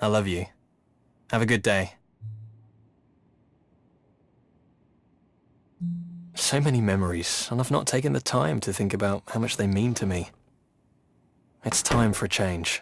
I love you. Have a good day. So many memories, and I've not taken the time to think about how much they mean to me. It's time for a change.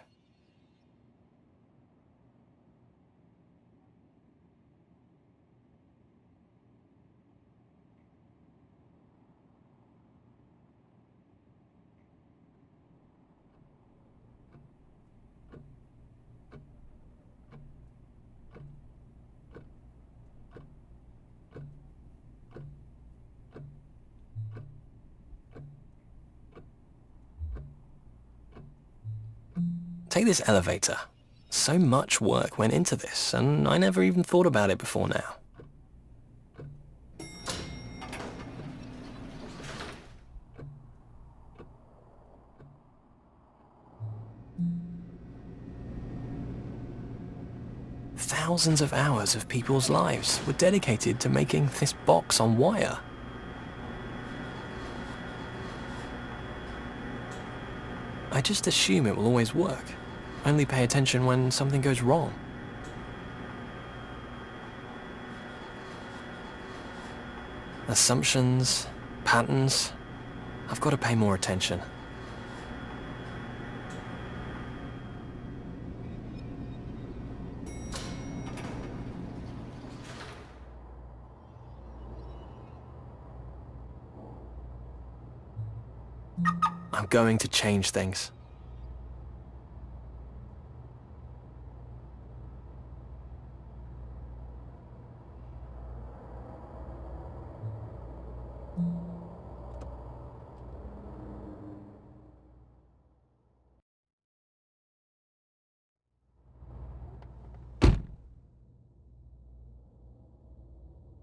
Take this elevator. So much work went into this, and I never even thought about it before now. Thousands of hours of people's lives were dedicated to making this box on wire. I just assume it will always work. Only pay attention when something goes wrong. Assumptions, patterns. I've got to pay more attention. I'm going to change things.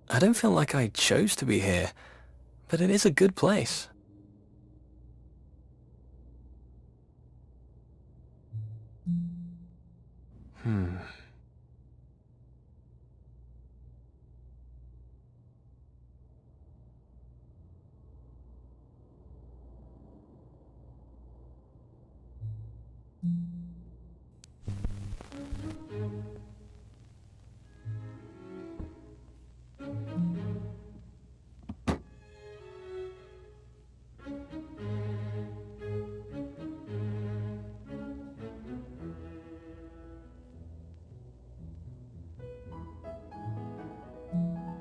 I don't feel like I chose to be here, but it is a good place.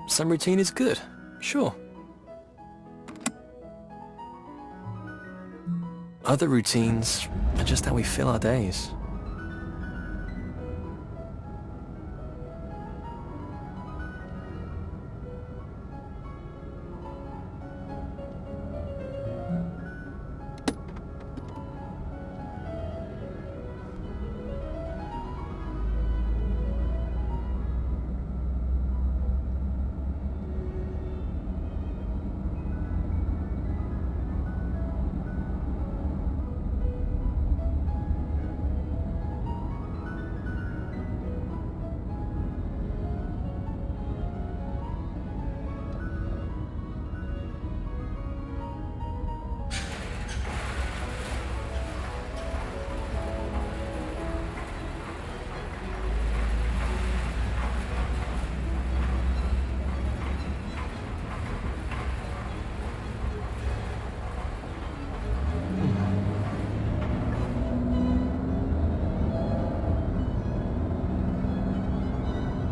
Some routine is good, sure. Other routines are just how we fill our days.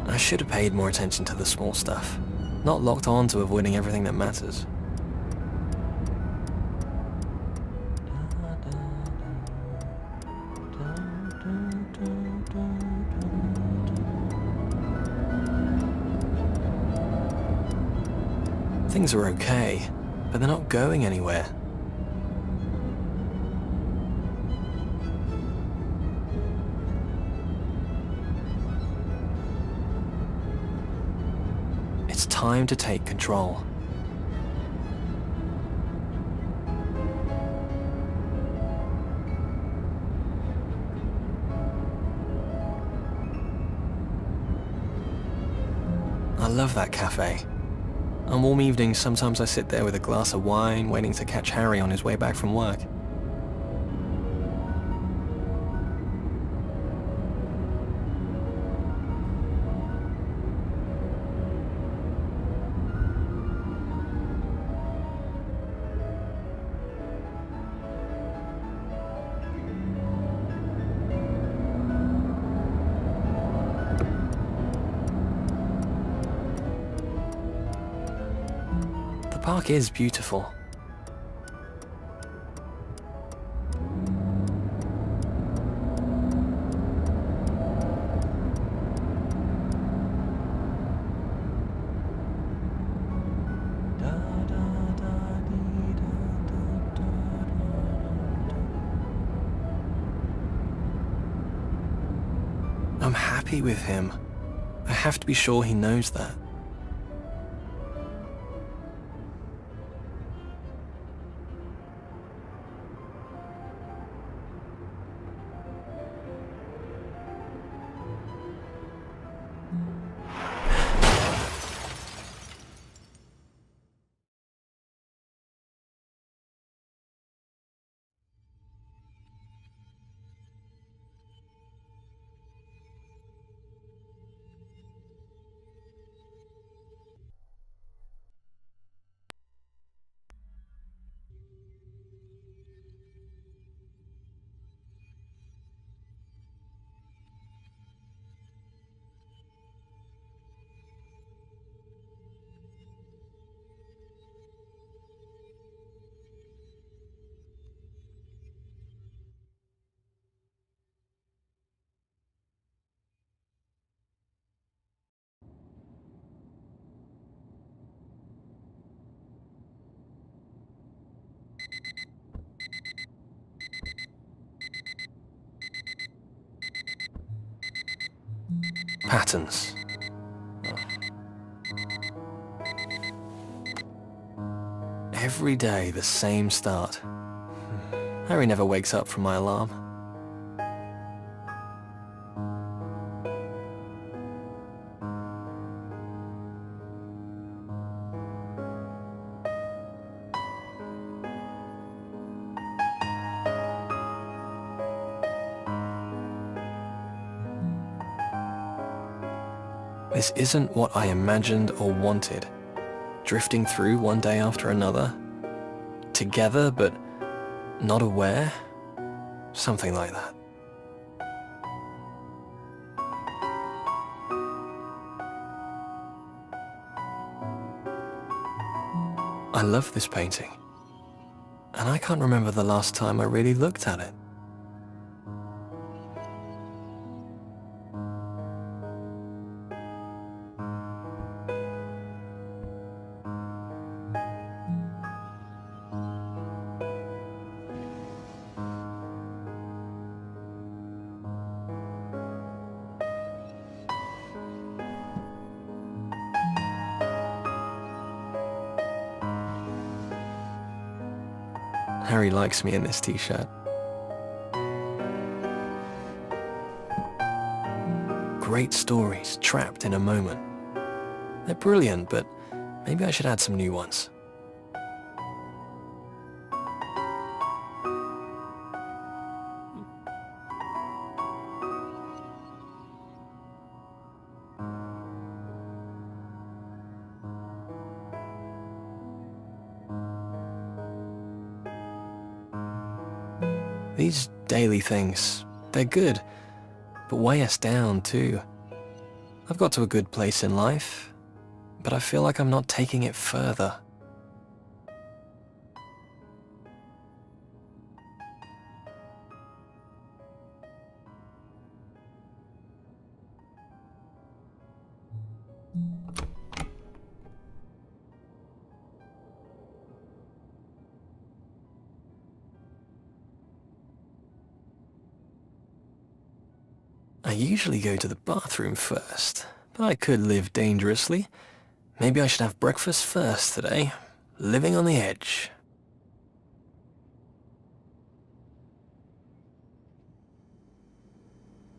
I should have paid more attention to the small stuff, not locked on to avoiding everything that matters. Things are okay, but they're not going anywhere. It's time to take control. I love that cafe. On warm evenings, sometimes I sit there with a glass of wine, waiting to catch Harry on his way back from work. park is beautiful. I'm happy with him. I have to be sure he knows that. Patterns. Every day the same start. Harry never wakes up from my alarm. This isn't what I imagined or wanted. Drifting through one day after another. Together but not aware. Something like that. I love this painting. And I can't remember the last time I really looked at it. Harry likes me in this t-shirt. Great stories trapped in a moment. They're brilliant, but maybe I should add some new ones. These daily things, they're good, but weigh us down too. I've got to a good place in life, but I feel like I'm not taking it further. I usually go to the bathroom first, but I could live dangerously. Maybe I should have breakfast first today. Living on the edge.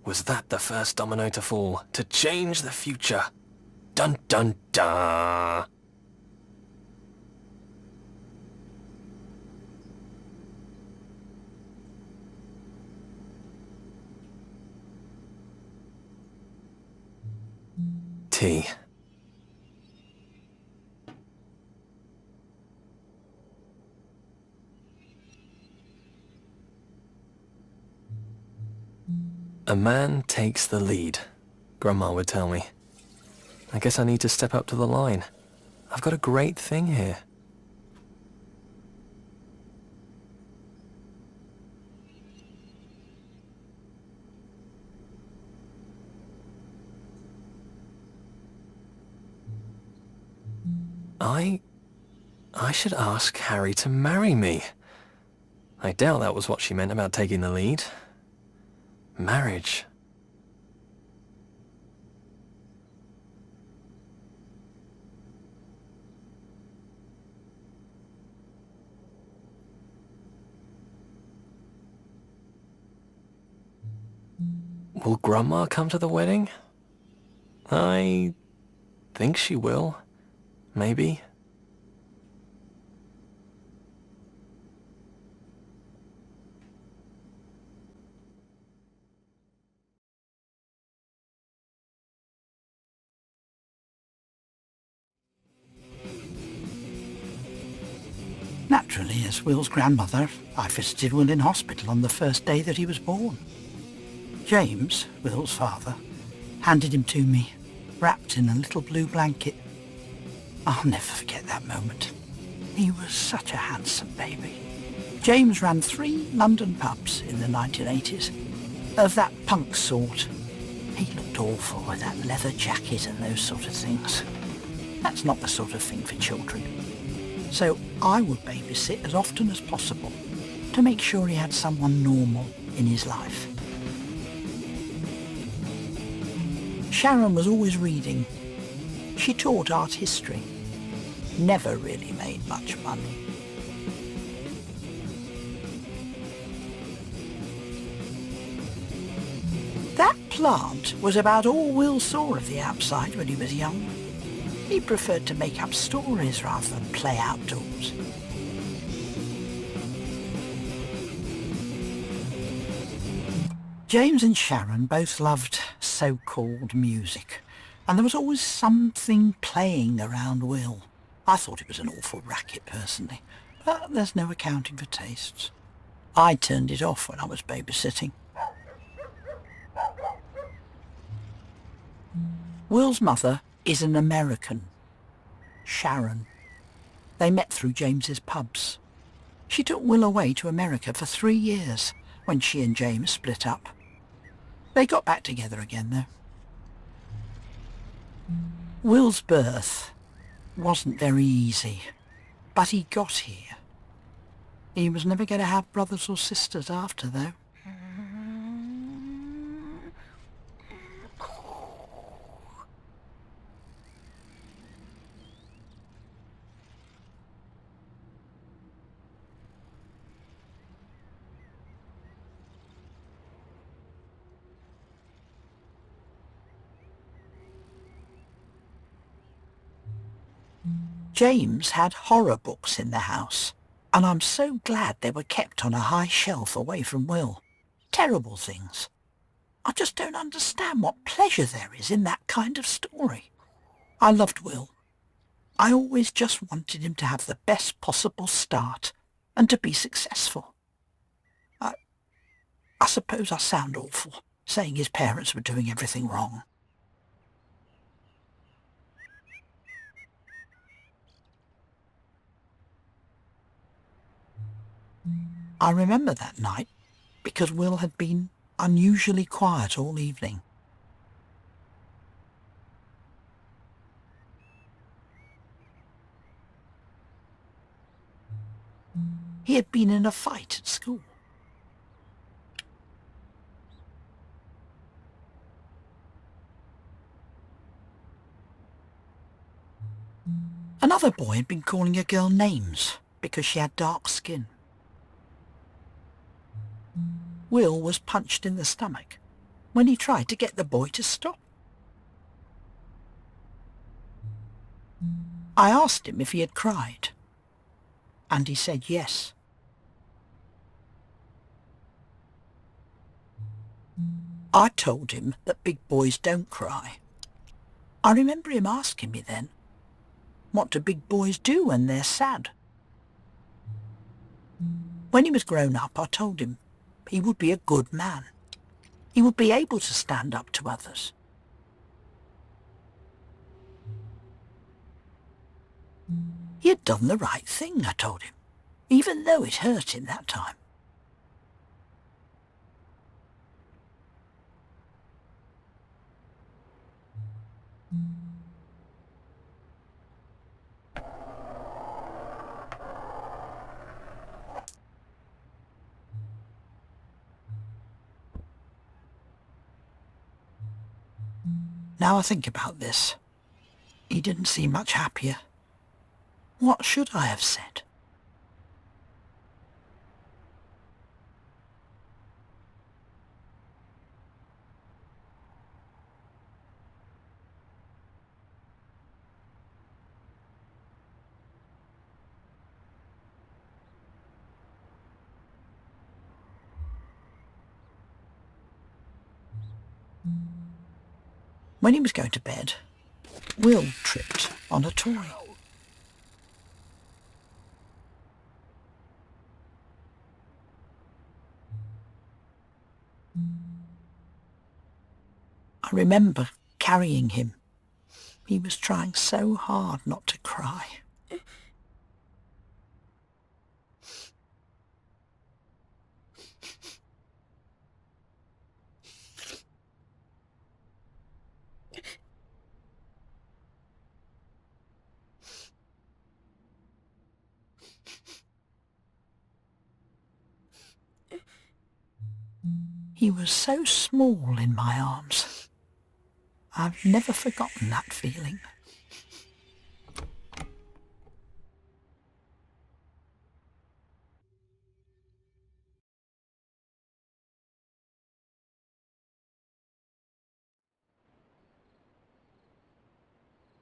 Was that the first domino to fall, to change the future? Dun dun dun! Tea. A man takes the lead, Grandma would tell me. I guess I need to step up to the line. I've got a great thing here. I should ask Harry to marry me. I doubt that was what she meant about taking the lead. Marriage. Will Grandma come to the wedding? I think she will. Maybe. Naturally, as Will's grandmother, I visited Will in hospital on the first day that he was born. James, Will's father, handed him to me, wrapped in a little blue blanket. I'll never forget that moment. He was such a handsome baby. James ran 3 London pubs in the 1980s, of that punk sort. He looked awful with that leather jacket and those sort of things. That's not the sort of thing for children. So I would babysit as often as possible to make sure he had someone normal in his life. Sharon was always reading. She taught art history. Never really made much money. That plant was about all Will saw of the outside when he was young. He preferred to make up stories rather than play outdoors. James and Sharon both loved so-called music, and there was always something playing around Will. I thought it was an awful racket personally, but there's no accounting for tastes. I turned it off when I was babysitting. Will's mother is an American, Sharon. They met through James's pubs. She took Will away to America for 3 years when she and James split up. They got back together again though. Will's birth wasn't very easy, but he got here. He was never going to have brothers or sisters after though. James had horror books in the house, and I'm so glad they were kept on a high shelf away from Will. Terrible things. I just don't understand what pleasure there is in that kind of story. I loved Will. I always just wanted him to have the best possible start and to be successful. I suppose I sound awful, saying his parents were doing everything wrong. I remember that night because Will had been unusually quiet all evening. He had been in a fight at school. Another boy had been calling a girl names because she had dark skin. Will was punched in the stomach when he tried to get the boy to stop. I asked him if he had cried, and he said yes. I told him that big boys don't cry. I remember him asking me then, what do big boys do when they're sad? When he was grown up, I told him he would be a good man. He would be able to stand up to others. He had done the right thing, I told him, even though it hurt him that time. Now I think about this, he didn't seem much happier. What should I have said? When he was going to bed, Will tripped on a toy. I remember carrying him. He was trying so hard not to cry. He was so small in my arms. I've never forgotten that feeling.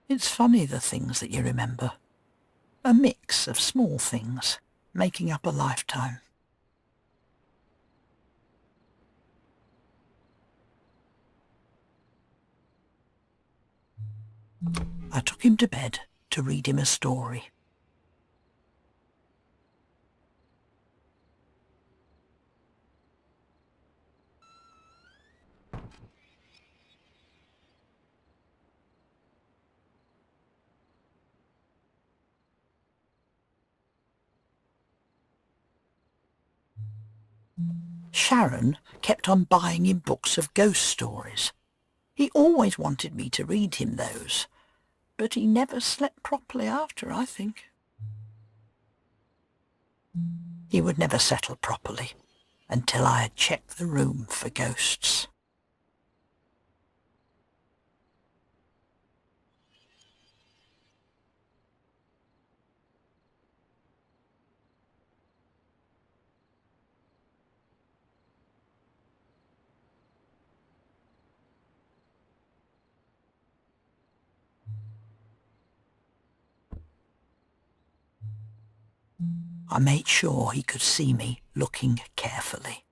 It's funny, the things that you remember. A mix of small things, making up a lifetime. I took him to bed to read him a story. Sharon kept on buying him books of ghost stories. He always wanted me to read him those, but he never slept properly after, I think. He would never settle properly until I had checked the room for ghosts. I made sure he could see me looking carefully.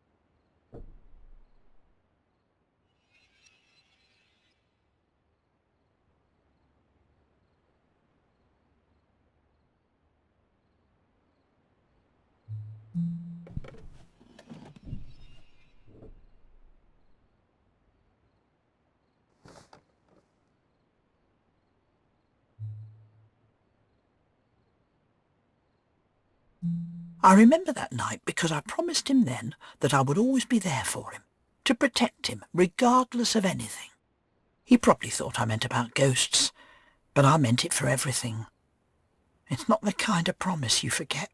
I remember that night because I promised him then that I would always be there for him, to protect him regardless of anything. He probably thought I meant about ghosts, but I meant it for everything. It's not the kind of promise you forget.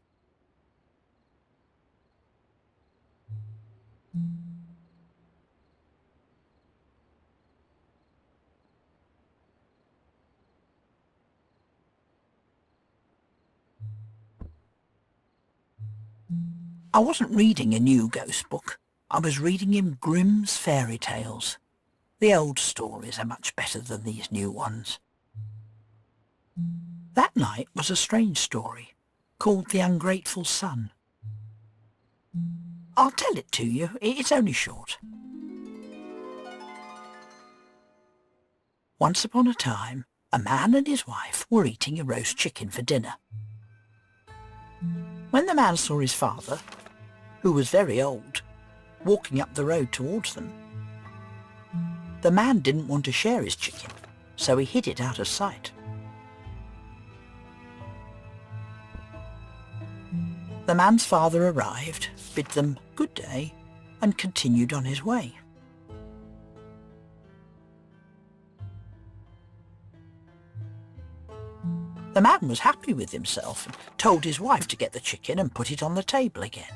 I wasn't reading a new ghost book. I was reading him Grimm's fairy tales. The old stories are much better than these new ones. That night was a strange story, called The Ungrateful Son. I'll tell it to you, it's only short. Once upon a time, a man and his wife were eating a roast chicken for dinner. When the man saw his father, who was very old, walking up the road towards them, the man didn't want to share his chicken, so he hid it out of sight. The man's father arrived, bid them good day, and continued on his way. The man was happy with himself and told his wife to get the chicken and put it on the table again.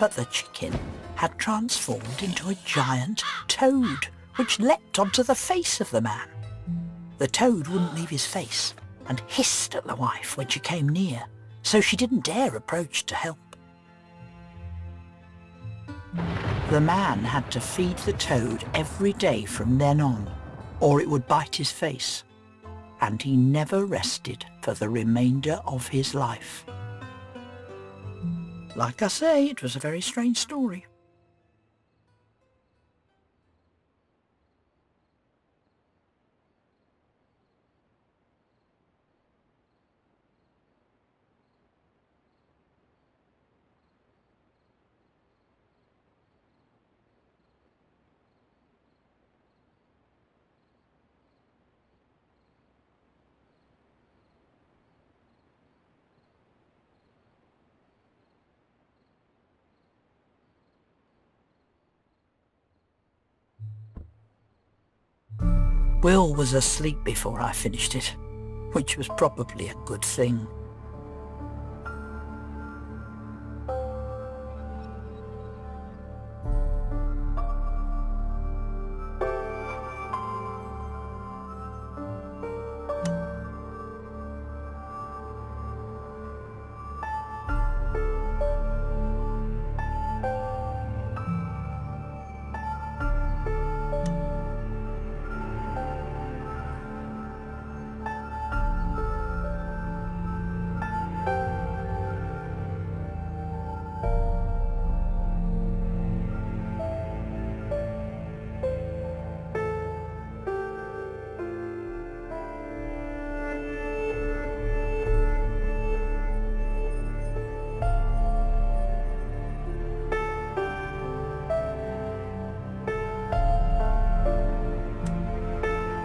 But the chicken had transformed into a giant toad, which leapt onto the face of the man. The toad wouldn't leave his face and hissed at the wife when she came near, so she didn't dare approach to help. The man had to feed the toad every day from then on, or it would bite his face, and he never rested for the remainder of his life. Like I say, it was a very strange story. Will was asleep before I finished it, which was probably a good thing.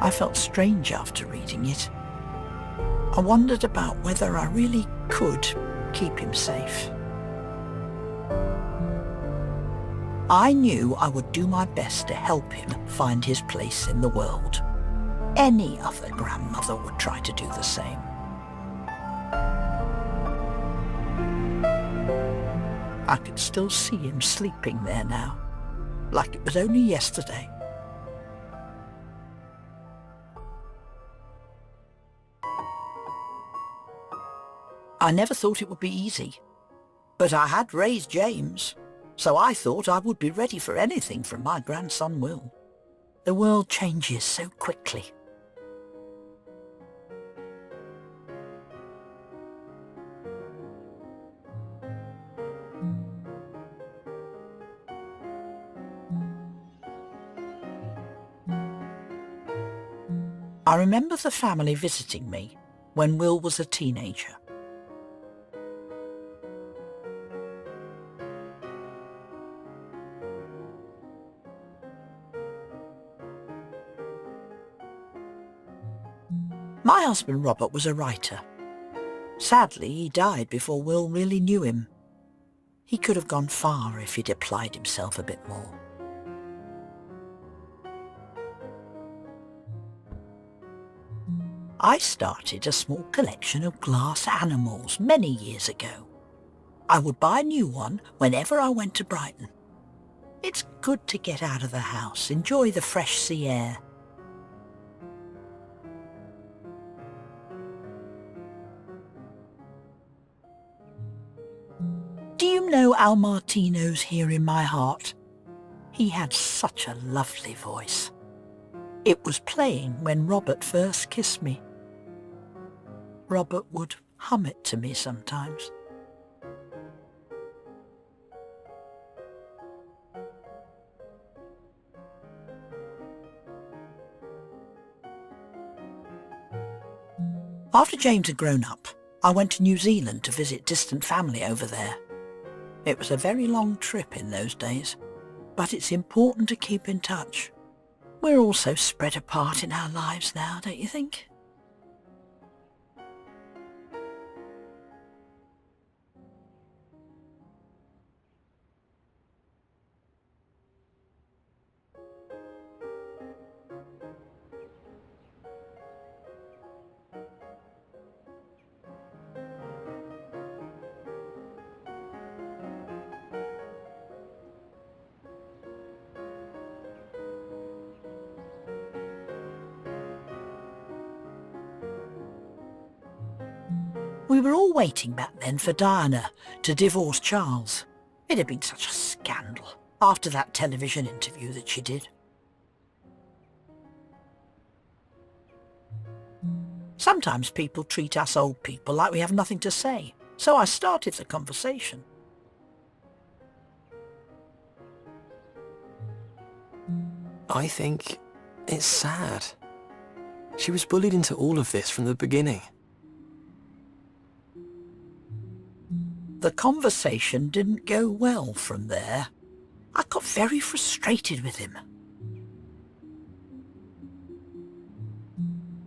I felt strange after reading it. I wondered about whether I really could keep him safe. I knew I would do my best to help him find his place in the world. Any other grandmother would try to do the same. I could still see him sleeping there now, like it was only yesterday. I never thought it would be easy, but I had raised James, so I thought I would be ready for anything from my grandson Will. The world changes so quickly. I remember the family visiting me when Will was a teenager. My husband Robert was a writer. Sadly, he died before Will really knew him. He could have gone far if he'd applied himself a bit more. I started a small collection of glass animals many years ago. I would buy a new one whenever I went to Brighton. It's good to get out of the house, enjoy the fresh sea air. Do you know Al Martino's Here in My Heart? He had such a lovely voice. It was playing when Robert first kissed me. Robert would hum it to me sometimes. After James had grown up, I went to New Zealand to visit distant family over there. It was a very long trip in those days, but it's important to keep in touch. We're all so spread apart in our lives now, don't you think? We were all waiting back then for Diana to divorce Charles. It had been such a scandal after that television interview that she did. Sometimes people treat us old people like we have nothing to say, so I started the conversation. I think it's sad. She was bullied into all of this from the beginning. The conversation didn't go well from there. I got very frustrated with him.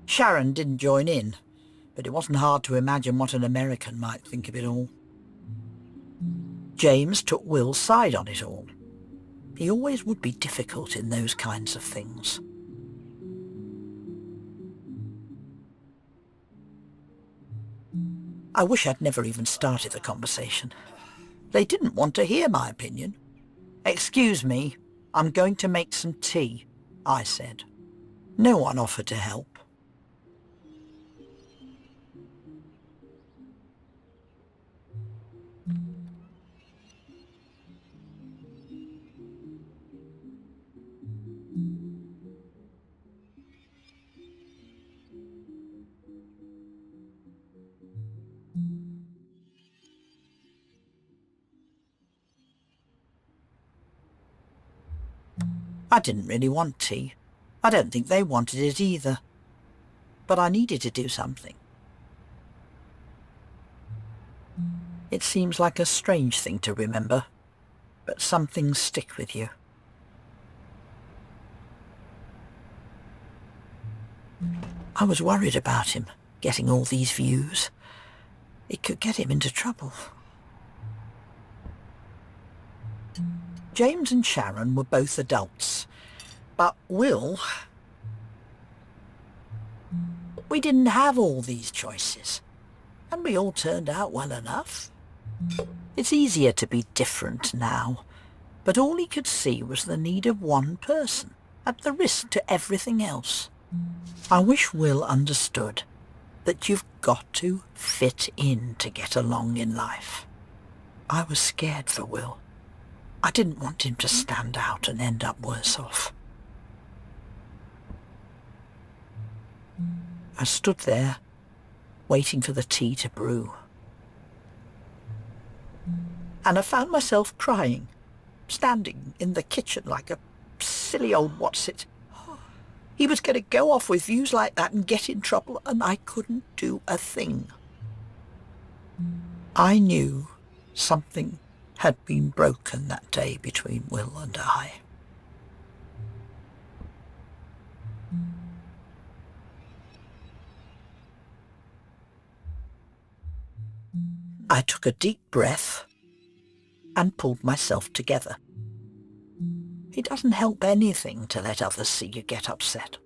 Sharon didn't join in, but it wasn't hard to imagine what an American might think of it all. James took Will's side on it all. He always would be difficult in those kinds of things. I wish I'd never even started the conversation. They didn't want to hear my opinion. "Excuse me, I'm going to make some tea," I said. No one offered to help. I didn't really want tea. I don't think they wanted it either. But I needed to do something. It seems like a strange thing to remember, but some things stick with you. I was worried about him, getting all these views. It could get him into trouble. James and Sharon were both adults, but Will... We didn't have all these choices, and we all turned out well enough. It's easier to be different now, but all he could see was the need of one person, at the risk to everything else. I wish Will understood that you've got to fit in to get along in life. I was scared for Will. I didn't want him to stand out and end up worse off. I stood there, waiting for the tea to brew. And I found myself crying, standing in the kitchen like a silly old what's-it. He was going to go off with views like that and get in trouble, and I couldn't do a thing. I knew something had been broken that day between Will and I. I took a deep breath and pulled myself together. It doesn't help anything to let others see you get upset.